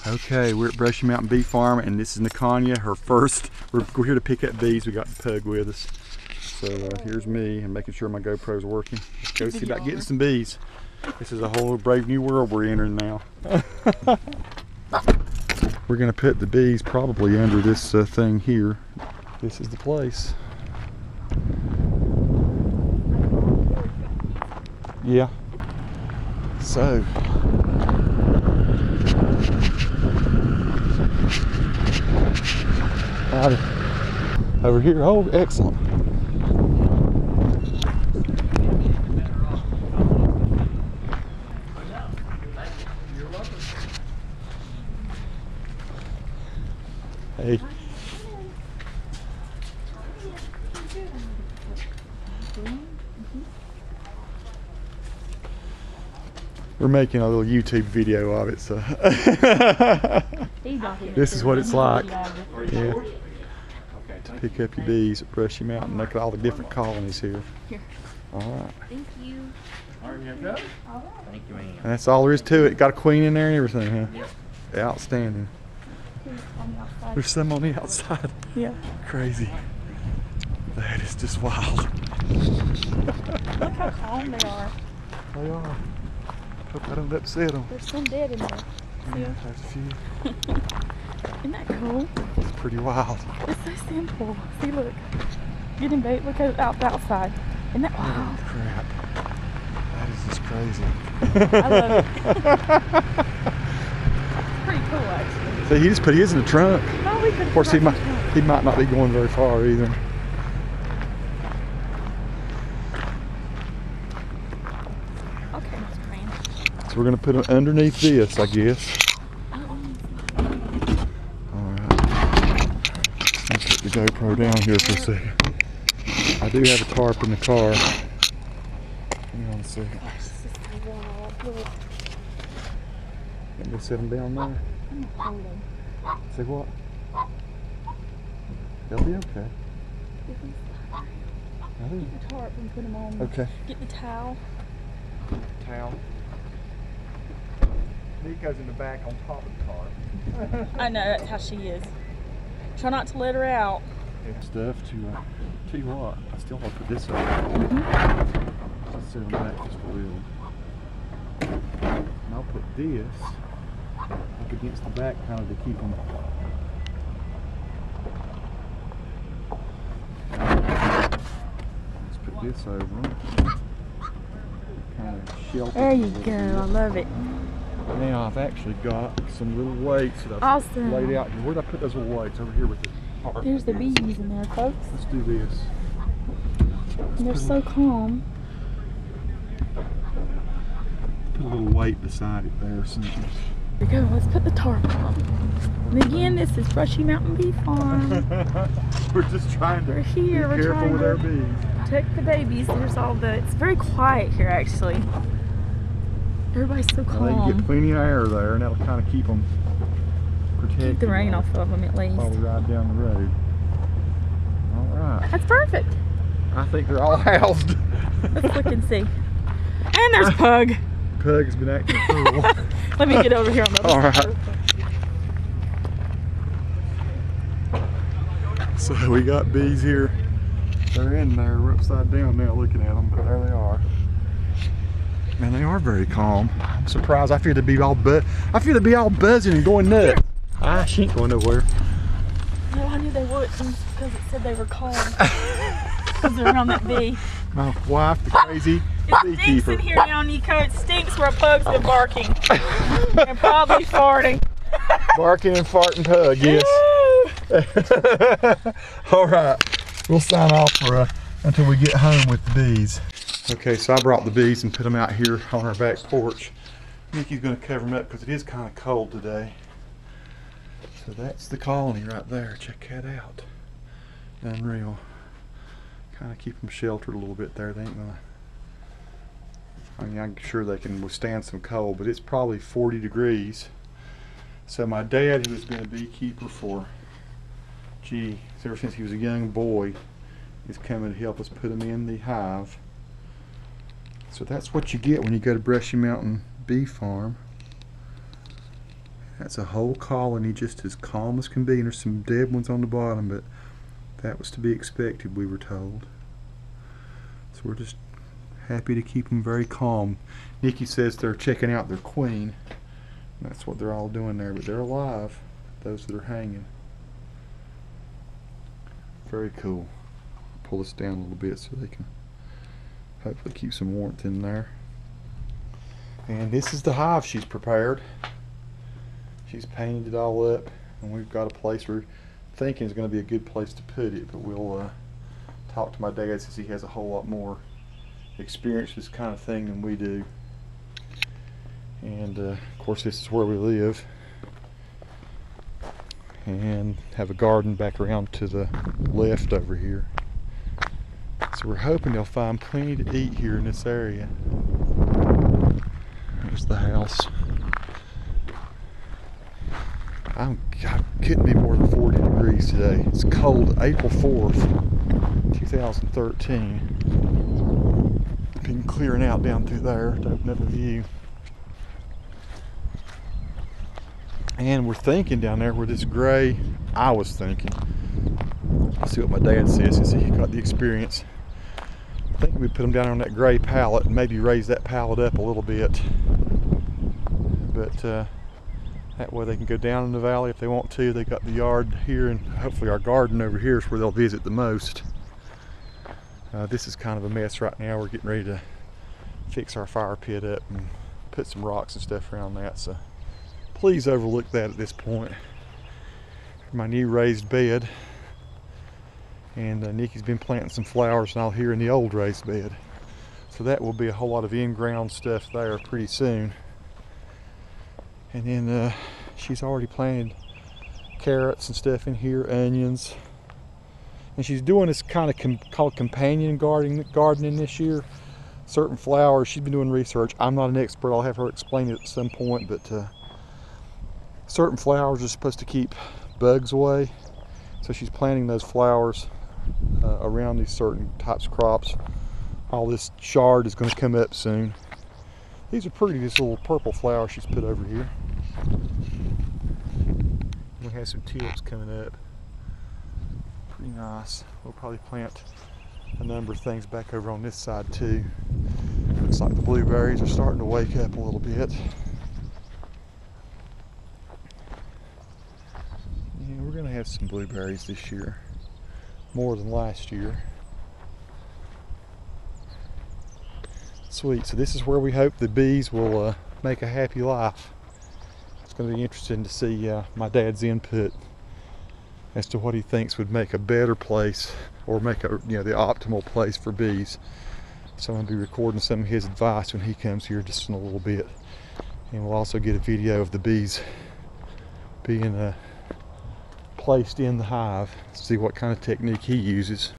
Okay, we're at Brushy Mountain Bee Farm, and this is Nikki, her first. We're here to pick up bees. We got the pug with us. So here's me. I'm making sure my GoPro's working. Let's go see about getting some bees. This is a whole brave new world we're entering now. We're gonna put the bees probably under this thing here. This is the place. Yeah. So. Howdy. Over here. Oh, excellent. Hey. We're making a little YouTube video of it, so this is what it's like. Yeah. To pick up your bees at Brushy Mountain. Look at all the different colonies here. All right. Thank you. Thank you, man. And that's all there is to it. Got a queen in there and everything, huh? Yeah. Outstanding. There's some on the outside. Yeah. Crazy. That is just wild. Look how calm they are. They are. Hope I don't upset them. There's some dead in there. Yeah, there's a few. Isn't that cool? It's pretty wild. It's so simple. See, look. Getting bait. Look out the outside. Isn't that wild? Oh, crap. That is just crazy. I love it. It's pretty cool, actually. See, he just put his in the trunk. Oh, we could. Of course, he might not be going very far either. Okay, Mr. Man. So we're gonna put him underneath this, I guess. Alright. Let's put the GoPro down here for a second. I do have a tarp in the car. Hang on a second. Gosh, this is so wild. Look. Let me set him down there. I'm gonna hold him. Say what? They'll be okay. Get the tarp and put him on. Okay. Get the towel. Towel. Nico's in the back on top of the tarp. I know, that's how she is. Try not to let her out. Stuff to tell you what, I still want to put this up. Just sit on that just a little. And I'll put this up against the back kind of to keep them. Let's put this over them. Kind of shelter. There you go, I love it. Now I've actually got some little weights that I've Awesome. laid out. Where did I put those little weights? Over here with the tarp. There's the bees in there, folks. Let's do this. And they're so calm. Put a little weight beside it there. So Here we go, let's put the tarp on. And again, this is Brushy Mountain Bee Farm. We're just trying to We're here, be we're careful trying with to our bees. protect the babies. There's all the, it's very quiet here actually. Everybody's so Well, they can calm. get plenty of air there, and that'll kind of keep them protected. Keep the rain off of them at least. While we ride down the road. All right. That's perfect. I think they're all housed. Let's look and see. And there's Pug. Pug has been acting cool. Let me get over here on the other All right. side. So we got bees here. They're in there. We're upside down now looking at them, but there they are. Man, they are very calm. I'm surprised. I feared they'd be all buzzing and going nuts. She ain't going nowhere. No, I knew they would because it said they were calm. Because they're around that bee. My wife, the crazy It stinks beekeeper. in here now, Nico. It stinks where a pug's been barking. And probably farting. Barking and farting pug, yes. All right, we'll sign off for until we get home with the bees. Okay, so I brought the bees and put them out here on our back porch. Nikki's gonna cover them up because it is kind of cold today. So that's the colony right there. Check that out. Unreal. Kind of keep them sheltered a little bit there. They ain't gonna. I mean, I'm sure they can withstand some cold, but it's probably 40 degrees. So my dad, who has been a beekeeper for, ever since he was a young boy, is coming to help us put them in the hive. So that's what you get when you go to Brushy Mountain Bee Farm. That's a whole colony just as calm as can be, and there's some dead ones on the bottom, but that was to be expected, we were told. So we're just happy to keep them very calm. Nikki says they're checking out their queen. That's what they're all doing there, but they're alive, those that are hanging. Very cool. Pull this down a little bit so they can hopefully keep some warmth in there. And this is the hive she's prepared. She's painted it all up, and we've got a place we're thinking is going to be a good place to put it, but we'll talk to my dad since he has a whole lot more experience with this kind of thing than we do. And of course this is where we live, and have a garden back around to the left over here. So we're hoping they'll find plenty to eat here in this area. There's the house. I couldn't be more than 40 degrees today. It's cold. April 4th, 2013. Been clearing out down through there to open up a view. And we're thinking down there where this gray, I was thinking, let's see what my dad says since he got the experience. I think we put them down on that gray pallet and maybe raise that pallet up a little bit. But that way they can go down in the valley if they want to. They got the yard here, and hopefully our garden over here is where they'll visit the most. This is kind of a mess right now. We're getting ready to fix our fire pit up and put some rocks and stuff around that. So please overlook that at this point. My new raised bed, and Nikki's been planting some flowers and all here in the old raised bed. So that will be a whole lot of in-ground stuff there pretty soon. And then she's already planted carrots and stuff in here, onions. And she's doing this kind of called companion gardening this year. Certain flowers, she's been doing research. I'm not an expert, I'll have her explain it at some point, but certain flowers are supposed to keep bugs away. So she's planting those flowers around these certain types of crops. All this chard is going to come up soon. These are pretty, this little purple flower she's put over here. We have some tulips coming up. Pretty nice. We'll probably plant a number of things back over on this side too. Looks like the blueberries are starting to wake up a little bit. Yeah, we're going to have some blueberries this year. More than last year. Sweet. So this is where we hope the bees will make a happy life. It's going to be interesting to see my dad's input as to what he thinks would make a better place, or make a, the optimal place for bees. So I'm going to be recording some of his advice when he comes here just in a little bit, and we'll also get a video of the bees being placed in the hive, see what kind of technique he uses.